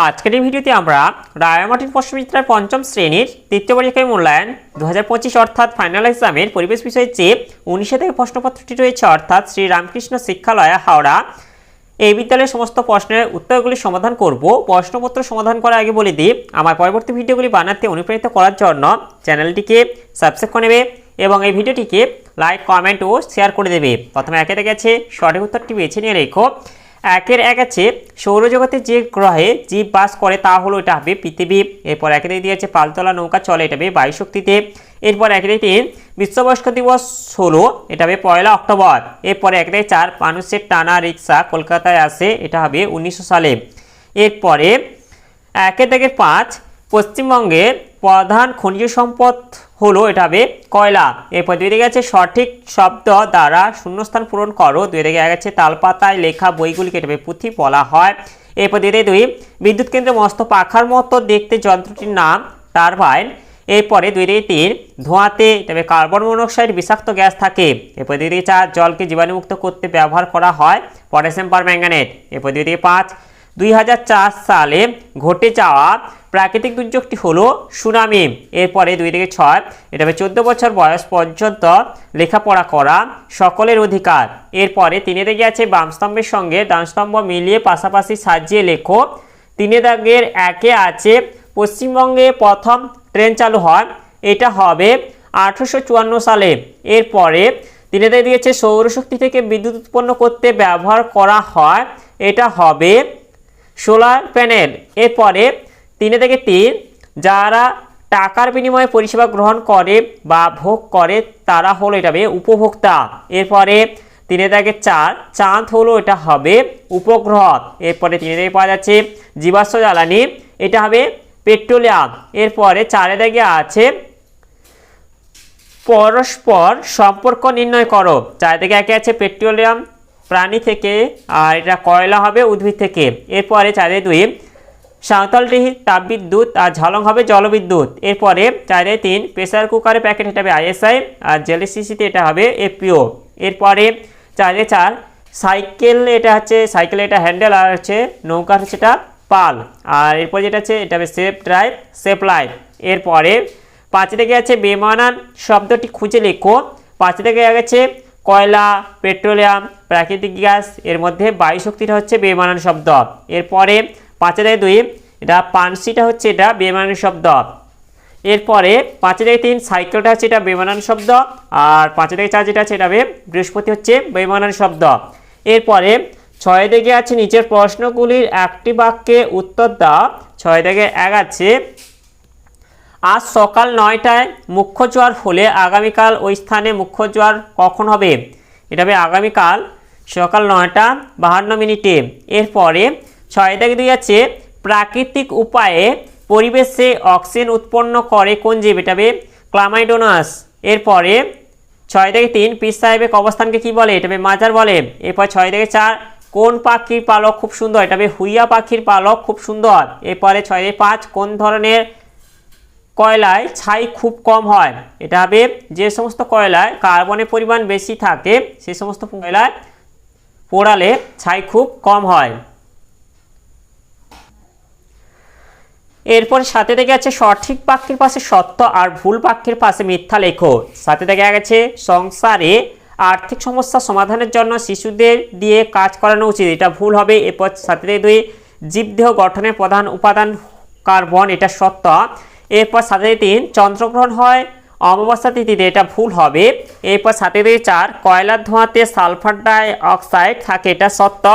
আজকের এই ভিডিওতে আমরা রায়মার্টিন প্রশ্নবিচিত্রার পঞ্চম শ্রেণীর তৃতীয় পরীক্ষায় মূল্যায়ন 2025 অর্থাৎ ফাইনাল এক্সামের পরিবেশ বিষয়ে যে 19 থেকে প্রশ্নপত্রটি রয়েছে অর্থাৎ শ্রী রামকৃষ্ণ শিক্ষালয় হাওড়া এই বিদ্যালয়ের সমস্ত প্রশ্নের উত্তরগুলি সমাধান করব। প্রশ্নপত্র সমাধান করার আগে বলে দিই, আমার পরবর্তী ভিডিওগুলি বানাতে অনুপ্রাণিত করার জন্য চ্যানেলটিকে সাবস্ক্রাইব করে নেবে এবং এই ভিডিওটিকে লাইক, কমেন্ট ও শেয়ার করে দেবে। প্রথমে একে দেখে আছে সঠিক উত্তরটি বেছে নিয়ে রেখো। একের এক আছে সৌরজগতে যে গ্রহে জীব বাস করে তা হলো, এটা হবে পৃথিবী। এরপর একে দিয়েছে পালতোলা নৌকা চলে, এটা হবে বায়ুশক্তিতে। এরপর একে তিন বিশ্ববয়স্ক দিবস হলো, এটা হবে 1 অক্টোবর। এরপরে একে 4 মানুষের টানা রিক্সা কলকাতায় আসে, এটা হবে 1900 সালে। এরপরে একে থেকে 5 পশ্চিমবঙ্গের প্রধান খনিজ সম্পদ হলো, এটা হবে কয়লা। এরপর দুই দিকে আছে সঠিক শব্দ দ্বারা শূন্যস্থান পূরণ করো। দুই দিকে আছে তালপাতায় লেখা বইগুলিকে এটা হবে পুঁথি বলা হয়। এরপর দুই বিদ্যুৎ কেন্দ্রে মস্ত পাখার মতো দেখতে যন্ত্রটির নাম টারবাইন। এরপরে 2-3 ধোঁয়াতে এটা হবে কার্বন মনোক্সাইড বিষাক্ত গ্যাস থাকে। এরপর 2-4 জলকে জীবাণুমুক্ত করতে ব্যবহার করা হয় পটাশিয়াম পারম্যাঙ্গানেট। এরপর 2-5 2004 সালে ঘটে যাওয়া প্রাকৃতিক দুর্যোগটি হলো সুনামি। এরপরে 2-6 এটা হবে 14 বছর বয়স পর্যন্ত লেখাপড়া করা সকলের অধিকার। এরপরে 3 দিকে আছে বামস্তম্ভের সঙ্গে ডানস্তম্ভ মিলিয়ে পাশাপাশি সাজিয়ে লেখো। 3 দাগের একে আছে পশ্চিমবঙ্গে প্রথম ট্রেন চালু হয়, এটা হবে 1854 সালে। এরপরে 3 দাগে দিয়েছে সৌরশক্তি থেকে বিদ্যুৎ উৎপন্ন করতে ব্যবহার করা হয়, এটা হবে সোলার প্যানেল। এরপরে 3 যারা টাকার বিনিময়ে পরিষেবা গ্রহণ করে বা ভোগ করে তারা হলো, এটা হবে উপভোক্তা। এরপরে 3-4 চাঁদ হলো, এটা হবে উপগ্রহ। এরপরে 3 পাওয়া যাচ্ছে জীবাশ্ম জ্বালানি, এটা হবে পেট্রোলিয়াম। এরপরে 4 আছে পরস্পর সম্পর্ক নির্ণয় করো। 4 একে আছে পেট্রোলিয়াম প্রাণী থেকে আর এটা কয়লা হবে উদ্ভিদ থেকে। এরপরে 4-2 সাঁওতালডিহি তাপবিদ্যুৎ আর ঝালং হবে জলবিদ্যুৎ। এরপরে 4-3 প্রেসার কুকারের প্যাকেট, এটা হবে আইএসআই আর জেলিসিসিতে এটা হবে এপিও। এরপরে 4 সাইকেল, এটা হচ্ছে সাইকেল, এটা হ্যান্ডেল আর হচ্ছে নৌকার হচ্ছে এটা পাল। আর এরপর যেটা আছে এটা হবে সেফ ড্রাইভ সেফ লাইফ। এরপরে 5 আছে বেমানান শব্দটি খুঁজে লেখো। 5 গেছে কয়লা, পেট্রোলিয়াম, প্রাকৃতিক গ্যাস, এর মধ্যে বায়ুশক্তিটা হচ্ছে বেমানান শব্দ। এরপরে 5-2 এটা পানসিটা হচ্ছে এটা বেমানান শব্দ। এরপরে 5-3 সাইকেলটা হচ্ছে এটা বেমানান শব্দ। আর 5-4 যেটা আছে এটা হবে বৃহস্পতি হচ্ছে বেমানান শব্দ। এরপরে 6 আছে নিচের প্রশ্নগুলির একটি বাক্যে উত্তর দাও। 6-1 আছে আজ সকাল 9টায় মুখ্য জোয়ার হলে আগামীকাল ওই স্থানে মুখ্য জোয়ার কখন হবে, এটা হবে আগামীকাল সকাল 9:52। এরপরে 6-2 আছে প্রাকৃতিক উপায়ে পরিবেশে অক্সিজেন উৎপন্ন করে কোন জীব, এটা হবে ক্লামাইডোনাস। এরপরে 6-3 পীর সাহেবের অবস্থানকে কি বলে, এটা হবে মাজার বলে। এরপর 6-4 কোন পাখির পালক খুব সুন্দর, এটা হবে হুইয়া পাখির পালক খুব সুন্দর। এরপরে 6-5 কোন ধরনের কয়লায় ছাই খুব কম হয়, এটা হবে যে সমস্ত কয়লায় কার্বনের পরিমাণ বেশি থাকে সেই সমস্ত কয়লায় পোড়ালে ছাই খুব কম হয়। এরপর 7 আছে সঠিক বাক্যের পাশে সত্য আর ভুল বাক্যের পাশে মিথ্যা লেখো। 7 আছে সংসারে আর্থিক সমস্যা সমাধানের জন্য শিশুদের দিয়ে কাজ করানো উচিত, এটা ভুল হবে। এরপর 7-2 জীবদেহ গঠনের প্রধান উপাদান কার্বন, এটা সত্য। এরপর 7-3 চন্দ্রগ্রহণ হয় অমাবস্যা তিথিতে, এটা ভুল হবে। এরপর 7-4 কয়লার ধোঁয়াতে সালফার ডাই অক্সাইড থাকে, এটা সত্য।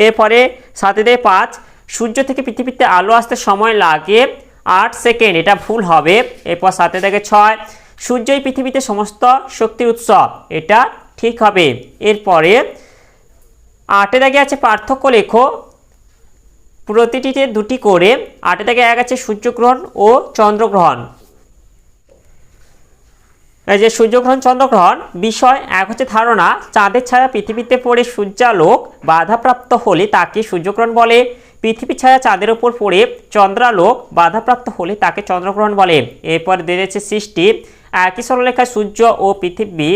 এরপরে 7-5 সূর্য থেকে পৃথিবীতে আলো আসতে সময় লাগে 8 সেকেন্ড, এটা ভুল হবে। এরপর 7-6 সূর্যই পৃথিবীতে সমস্ত শক্তির উৎস, এটা ঠিক হবে। এরপরে 8 আছে পার্থক্য লেখো, প্রতিটিতে 2টি করে। 8-1 আছে সূর্যগ্রহণ ও চন্দ্রগ্রহণ। এই যে সূর্যগ্রহণ চন্দ্রগ্রহণ বিষয় 1 হচ্ছে ধারণা, চাঁদের ছায়া পৃথিবীতে পড়ে সূর্যালোক বাধাপ্রাপ্ত হলে তাকে সূর্যগ্রহণ বলে। পৃথিবীর ছায়া চাঁদের উপর পড়ে চন্দ্রালোক বাধাপ্রাপ্ত হলে তাকে চন্দ্রগ্রহণ বলে। এরপর দিয়েছে সৃষ্টি, একই সরলরেখায় সূর্য ও পৃথিবী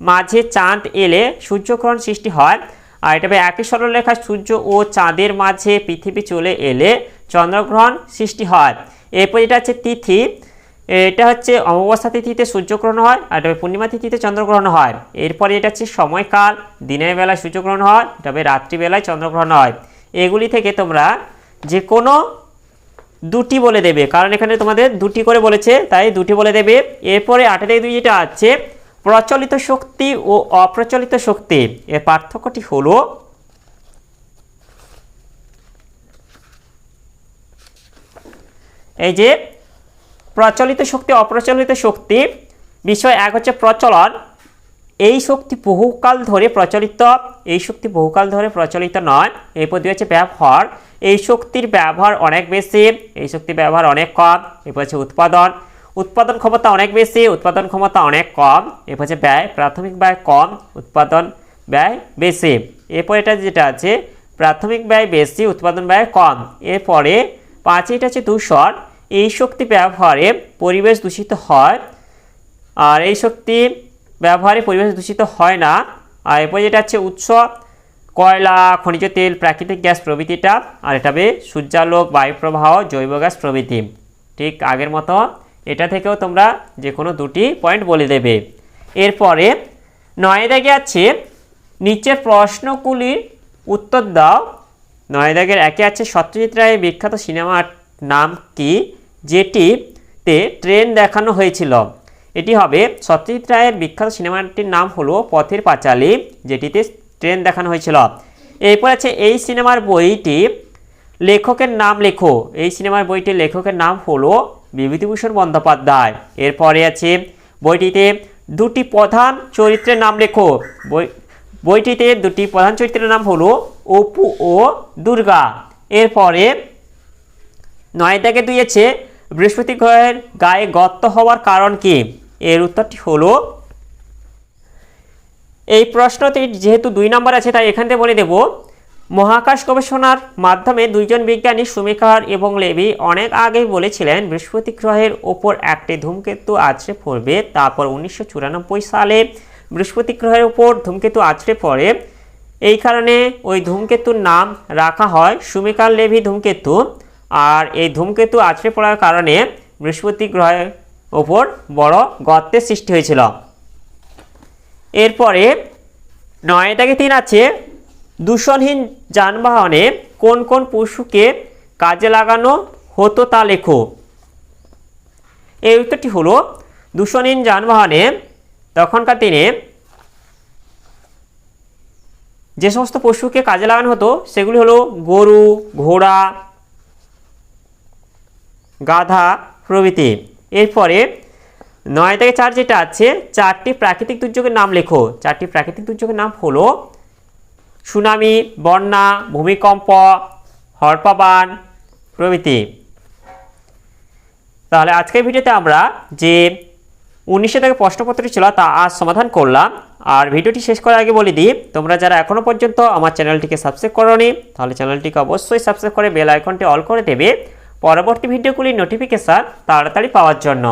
মাঝে চাঁদ এলে সূর্যগ্রহণ সৃষ্টি হয়। আর এটা হবে একই সরলরেখায় সূর্য ও চাঁদের মাঝে পৃথিবী চলে এলে চন্দ্রগ্রহণ সৃষ্টি হয়। এরপর এটা হচ্ছে তিথি, এটা হচ্ছে অমাবস্যা তিথিতে সূর্যগ্রহণ হয়, আর এটা পূর্ণিমা তিথিতে চন্দ্রগ্রহণ হয়। এরপরে এটা হচ্ছে সময়কাল, দিনের বেলায় সূর্যগ্রহণ হয়, এটা হবে রাত্রিবেলায় চন্দ্রগ্রহণ হয়। এগুলি থেকে তোমরা যে কোনো দুটি বলে দেবে, কারণ এখানে তোমাদের দুটি করে বলেছে তাই দুটি বলে দেবে। এরপরে 8 থেকে 2 যেটা আছে প্রচলিত শক্তি ও অপ্রচলিত শক্তি, এর পার্থক্যটি হলো এই যে প্রচলিত শক্তি অপ্রচলিত শক্তি। বিষয় 1 হচ্ছে প্রচলন, এই শক্তি বহুকাল ধরে প্রচলিত, এই শক্তি বহুকাল ধরে প্রচলিত নয়। এরপর 2 হচ্ছে ব্যবহার, এই শক্তির ব্যবহার অনেক বেশি, এই শক্তির ব্যবহার অনেক কম। এরপর হচ্ছে উৎপাদন, উৎপাদন ক্ষমতা অনেক বেশি, উৎপাদন ক্ষমতা অনেক কম। এরপর হচ্ছে ব্যয়, প্রাথমিক ব্যয় কম, উৎপাদন ব্যয় বেশি। এরপর এটা যেটা আছে প্রাথমিক ব্যয় বেশি, উৎপাদন ব্যয় কম। এরপরে 5 এটা হচ্ছে দূষণ, এই শক্তি ব্যবহারে পরিবেশ দূষিত হয়, আর এই শক্তি ব্যবহারে পরিবেশ দূষিত হয় না। আর এরপর যেটা হচ্ছে উৎস, কয়লা, খনিজ তেল, প্রাকৃতিক গ্যাস প্রভৃতিটা। আর এটা হবে সূর্যালোক, বায়ুপ্রবাহ, জৈব গ্যাস প্রভৃতি। ঠিক আগের মতো এটা থেকেও তোমরা যে কোনো দুটি পয়েন্ট বলে দেবে। এরপরে 9 দাগে আছে নিচের প্রশ্নগুলির উত্তর দাও। 9 দাগের 1 আছে সত্যজিৎ রায়ের বিখ্যাত সিনেমার নাম কি যেটিতে ট্রেন দেখানো হয়েছিল? এটি হবে সত্যজিৎ রায়ের বিখ্যাত সিনেমাটির নাম হলো পথের পাঁচালী, যেটিতে ট্রেন দেখানো হয়েছিল। এরপর আছে এই সিনেমার বইটি লেখকের নাম লেখো, এই সিনেমার বইটির লেখকের নাম হলো বিভূতিভূষণ বন্দ্যোপাধ্যায়। এরপরে আছে বইটিতে 2টি প্রধান চরিত্রের নাম লেখো, বইটিতে 2টি প্রধান চরিত্রের নাম হলো অপু ও দুর্গা। এরপরে 9 দাগে 2 আছে বৃহস্পতি গ্রহের গায়ে গর্ত হওয়ার কারণ কি? এর উত্তরটি হলো, এই প্রশ্নটি যেহেতু 2 নম্বর আছে তাই এখান থেকে বলে দেব, মহাকাশ গবেষণার মাধ্যমে 2 জন বিজ্ঞানী শুমেকার এবং লেভি অনেক আগেই বলেছিলেন বৃহস্পতি গ্রহের ওপর একটি ধূমকেতু আছড়ে পড়বে। তারপর 1994 সালে বৃহস্পতি গ্রহের ওপর ধূমকেতু আছড়ে পড়ে, এই কারণে ওই ধূমকেতুর নাম রাখা হয় শুমেকার লেভি ধূমকেতু। আর এই ধূমকেতু আছড়ে পড়ার কারণে বৃহস্পতি গ্রহের ওপর বড় গর্তের সৃষ্টি হয়েছিল। এরপরে 9 দাগে 3 আছে দূষণহীন যানবাহনে কোন কোন পশুকে কাজে লাগানো হতো তা লেখো। এই উত্তরটি হলো, দূষণহীন যানবাহনে তখনকার দিনে যে সমস্ত পশুকে কাজে লাগানো হতো সেগুলি হলো গরু, ঘোড়া, গাধা প্রভৃতি। এরপরে 9 থেকে 4 যেটা আছে 4টি প্রাকৃতিক দুর্যোগের নাম লেখো। 4টি প্রাকৃতিক দুর্যোগের নাম হলো সুনামি, বন্যা, ভূমিকম্প, হড়পাবান প্রভৃতি। তাহলে আজকের ভিডিওতে আমরা যে 19 থেকে প্রশ্নপত্রটি ছিল তা আজ সমাধান করলাম। আর ভিডিওটি শেষ করার আগে বলে দিই, তোমরা যারা এখনও পর্যন্ত আমার চ্যানেলটিকে সাবস্ক্রাইব করোনি তাহলে চ্যানেলটিকে অবশ্যই সাবস্ক্রাইব করে বেল আইকনটি অল করে দেবে পরবর্তী ভিডিওগুলির নোটিফিকেশান তাড়াতাড়ি পাওয়ার জন্য।